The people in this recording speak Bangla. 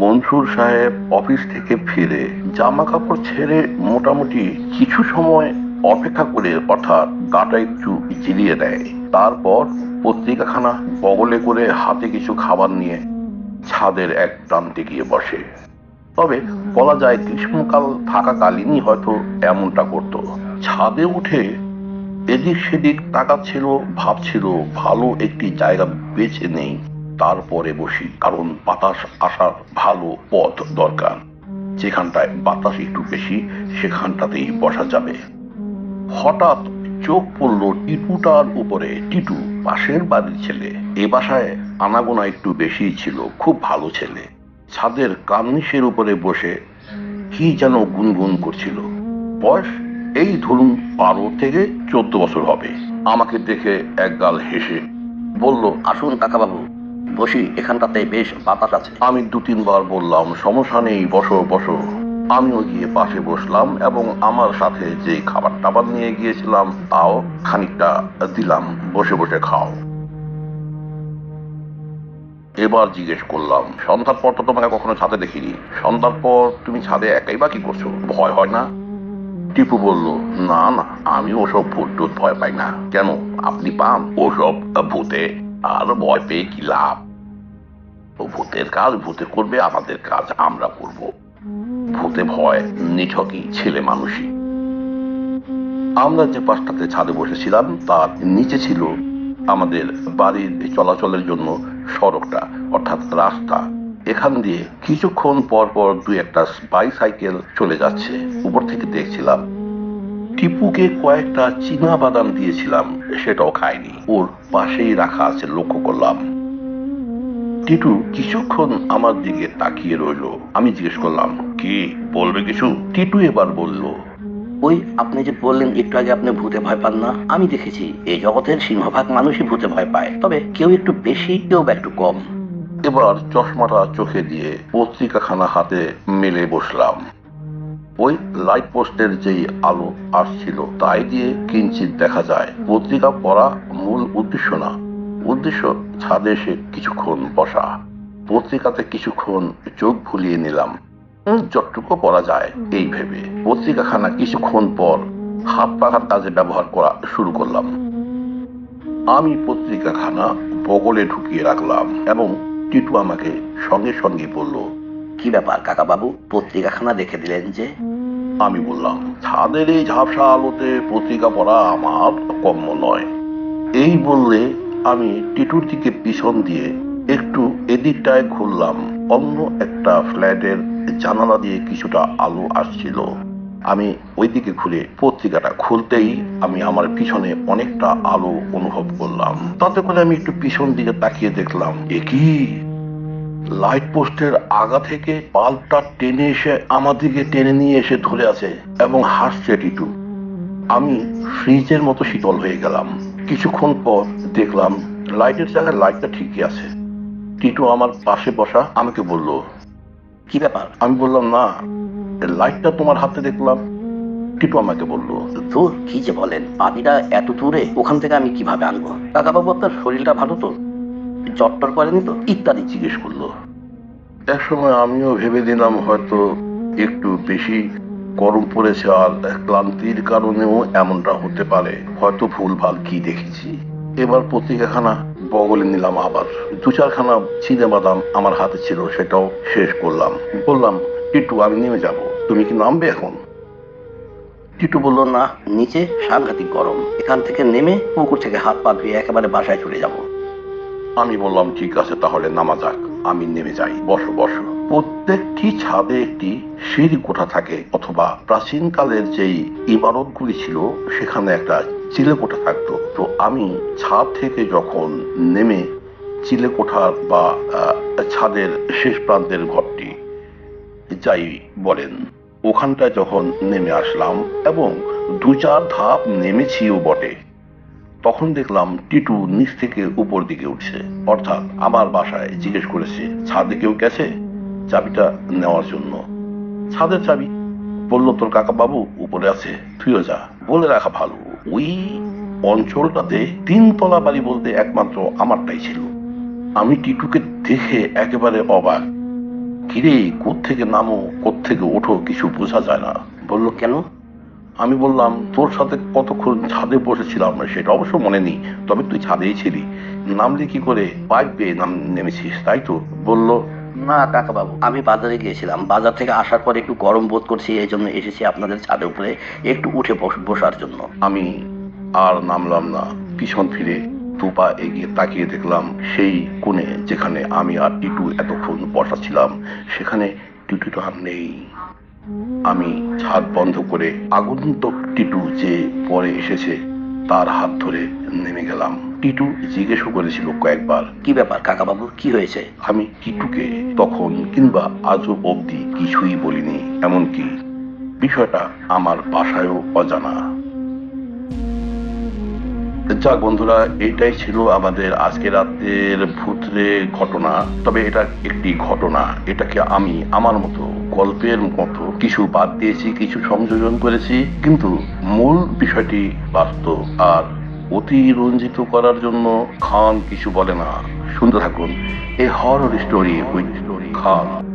মনসুর সাহেব অফিস থেকে ফিরে জামা কাপড় ছেড়ে মোটামুটি কিছু সময় অপেক্ষা করে, অর্থাৎ গাটা একটু জিরিয়ে দেয়। তারপর পত্রিকাখানা বগলে করে হাতে কিছু খাবার নিয়ে ছাদের এক প্রান্তে গিয়ে বসে। তবে বলা যায় গ্রীষ্মকাল থাকাকালীনই হয়তো এমনটা করত। ছাদে উঠে এদিক সেদিক তাকাচ্ছিল, ভাবছিল ভালো একটি জায়গা বেছে নেই, তারপরে বসি, কারণ বাতাস আসার ভালো পথ দরকার। যেখানটায় বাতাস একটু বেশি সেখানটাতেই বসা যাবে। হঠাৎ চোখ পড়ল টিপুটার উপরে। টিটু পাশের বাড়ির ছেলে, এ বাসায় আনাগোনা একটু বেশি ছিল, খুব ভালো ছেলে। ছাদের কার্নিশের উপরে বসে কি যেন গুনগুন করছিল। বয়স এই ধরুন 12 থেকে 14 বছর হবে। আমাকে দেখে একগাল হেসে বলল, আসুন কাকাবাবু, বসি, এখানটাতে বেশ বাতাস আছে। আমি 2-3 বার বললাম সমস্যা নেই, বসো বসো। আমিও গিয়ে পাশে বসলাম এবং আমার সাথে যে খাবার টাবার নিয়ে গিয়েছিলাম তাও খানিকটা দিলাম, বসে বসে খাও। এবার জিজ্ঞেস করলাম, সন্ধ্যার পর তো তোমাকে কখনো ছাদে দেখিনি, সন্ধ্যার পর তুমি ছাদে একাই বা কি করছো, ভয় হয় না? টিপু বলল, না না, আমি ওসব ভূত টুত ভয় পাই না। কেন, আপনি পান? ওসব ভূতে আর ভয় পেয়ে কি লাভ? ও ভূতের কাজ ভূতে করবে, আমাদের কাজ আমরা করব। ভূতে ভয় নিছকই ছেলে মানুষই। আমরা যে পাশটাতে ছাদে বসেছিলাম তার নিচে ছিল আমাদের বাড়ির চলাচলের জন্য সড়কটা, অর্থাৎ রাস্তা। এখান দিয়ে কিছুক্ষণ পর পর 2-1টা বাইসাইকেল চলে যাচ্ছে। উপর থেকে দেখছিলাম। টিপুকে কয়েকটা চীনা বাদাম দিয়েছিলাম, সেটাও খায়নি, ওর পাশেই রাখা আছে, লক্ষ্য করলাম। টিটু কিছুক্ষণ আমার দিকে তাকিয়ে রইল। আমি জিজ্ঞেস করলাম, কি বলবে কিছু? টিটু এবার বলল, ওই আপনি যে বললেন একটু আগে আপনি ভূতে ভয় পান না, আমি দেখেছি এই জগতের সিংহভাগ মানুষই ভূতে ভয় পায়, তবে কেউ একটু বেশি, কেউ বা একটু কম। এবার চশমাটা চোখে দিয়ে পত্রিকাখানা হাতে মেলে বসলাম। ওই লাইট পোস্টের যেই আলো আসছিল তাই দিয়ে কিঞ্চিত দেখা যায়। পত্রিকা পড়া মূল উদ্দেশ্য না, উদ্দেশ্য ছাদে এসে কিছুক্ষণ বসা। পত্রিকাতে কিছুক্ষণ চোখ ভুলিয়ে নিলাম, যতটুকু পড়া যায় এই ভেবে। পত্রিকাখানা কিছুক্ষণ পর হাত পাখার কাজে ব্যবহার করা শুরু করলাম। আমি পত্রিকাখানা বগলে ঢুকিয়ে রাখলাম এবং টিটু আমাকে সঙ্গে সঙ্গে বলল, কি ব্যাপার কাকাবাবু, পত্রিকাখানা রেখে দিলেন যে? আমি বললাম, ছাদের এই ঝাপসা আলোতে পত্রিকা পড়া আমার কম্য নয়। এই বললে আমি টিটুর দিকে পিছন দিয়ে একটু এদিকটায় ঘুরলাম। অন্য একটা ফ্ল্যাটের জানালা দিয়ে কিছুটা আলো আসছিল। আমি ওইদিকে ঘুরে পত্রিকাটা খুলতেই আমি আমার পিছনে অনেকটা আলো অনুভব করলাম। তাতে করে আমি একটু পিছন দিকে তাকিয়ে দেখলাম, এ কি, লাইট পোস্টের আগা থেকে বাল্বটা টেনে এসে আমার দিকে টেনে নিয়ে এসে ধরে আছে এবং হাসছে টিটু। আমি ফ্রিজের মতো শীতল হয়ে গেলাম। কিছুক্ষণ পর দেখলাম লাইটের জায়গায় লাইটটা ঠিকই আছে। টিটু আমার পাশে বসা আমাকে বলল, কি ব্যাপার? আমি বললাম, না, লাইটটা তোমার হাতে দেখলাম। টিটু আমাকে বলল, দূর, কি যে বলেন, পানিটা এত দূরে, ওখান থেকে আমি কিভাবে আনবো? কাকাবাবু, আপনার শরীরটা ভালো তো? জ্বর করেনি তো? ইত্যাদি জিজ্ঞেস করলো। এক সময় আমিও ভেবে দিলাম হয়তো একটু বেশি গরম পড়েছে আর ক্লান্তির কারণেও এমনটা হতে পারে, হয়তো ভুলভাল কি দেখেছি। এবার পত্রিকাখানা বগলে নিলাম, আবার 2-4খানা চিনে বাদাম আমার হাতে ছিল, সেটাও শেষ করলাম। বললাম, টিটু আমি নেমে যাব, তুমি কি নামবে এখন? টিটু বলল, না, নিচে সাংঘাতিক গরম, এখান থেকে নেমে পুকুর থেকে হাত পা ধুয়ে একেবারে বাসায় চলে যাব। আমি বললাম, ঠিক আছে, তাহলে নামা যাক, আমি নেমে যাই, বসো বসো। প্রত্যেকটি ছাদে একটি সিঁড়ি কোঠা থাকে, অথবা প্রাচীন কালের যেই ইমারতগুলি ছিল সেখানে একটা চিলে কোঠা থাকতো। তো আমি ছাদ থেকে যখন নেমে চিলে কোঠার বা ছাদের শেষ প্রান্তের ঘরটি যাই বলেন, ওখানটায় যখন নেমে আসলাম এবং 2-4 ধাপ নেমেছিও বটে, তখন দেখলাম টিটু নিচ থেকে উপর দিকে উঠছে, অর্থাৎ আমার বাসায়। জিজ্ঞেস করেছে, ছাদে কেউ গেছে চাবিটা নেওয়ার জন্য? ছাদের চাবি? বললো, তোর কাকা বাবু উপরে আছে, তুইও যা। বলে রাখা ভালো, ওই অঞ্চলটাতে 3 তলা বাড়ি বলতে একমাত্র আমারটাই ছিল। আমি টিটুকে দেখে একেবারে অবাক। কিরে, কোত্থেকে নামো কোত্থেকে ওঠো কিছু বোঝা যায় না। বলল, কেন? আমি বললাম, তোর সাথে কতক্ষণ ছাদে বসেছিলাম সেটা অবশ্য মনে নেই, তবে তুই ছাদেই ছিলি। নামলি কি করে? পাইপ বেয়ে নেমেছিস তাই তো? বলল, না কাকা বাবু, আমি বাজারে গিয়েছিলাম, বাজার থেকে আসার পর একটু গরম বোধ করছি, এই জন্য এসেছি আপনাদের ছাদের উপরে একটু উঠে বসার জন্য। আমি আর নামলাম না। পিছন ফিরে দুপা এগিয়ে তাকিয়ে দেখলাম সেই কোণে যেখানে আমি আর টিটু এতক্ষণ বসা ছিলাম, সেখানে টিটুটা আর নেই। আমি ছাদ বন্ধ করে আগন্তুক টিটু যে পরে এসেছে তার হাত ধরে নেমে গেলাম। টিটু জিজ্ঞেস করেছিল কয়েকবার, কি ব্যাপার কাকা বাবু, কি হয়েছে? আমি টিটুকে তখন কিংবা আজও অবধি কিছুই বলিনি, এমনকি বিষয়টা আমার বাসায়ও অজানা। যাক বন্ধুরা, এটাই ছিল আমাদের আজকে রাতের ভূতরে ঘটনা। তবে এটা একটি ঘটনা, এটাকে আমি আমার মতো গল্পের মতো কিছু বাদ দিয়েছি, কিছু সংযোজন করেছি, কিন্তু মূল বিষয়টি বাস্তব। আর অতিরঞ্জিত করার জন্য খান কিছু বলে না। শুনতে থাকুন এই হরর স্টোরি উইথ খান।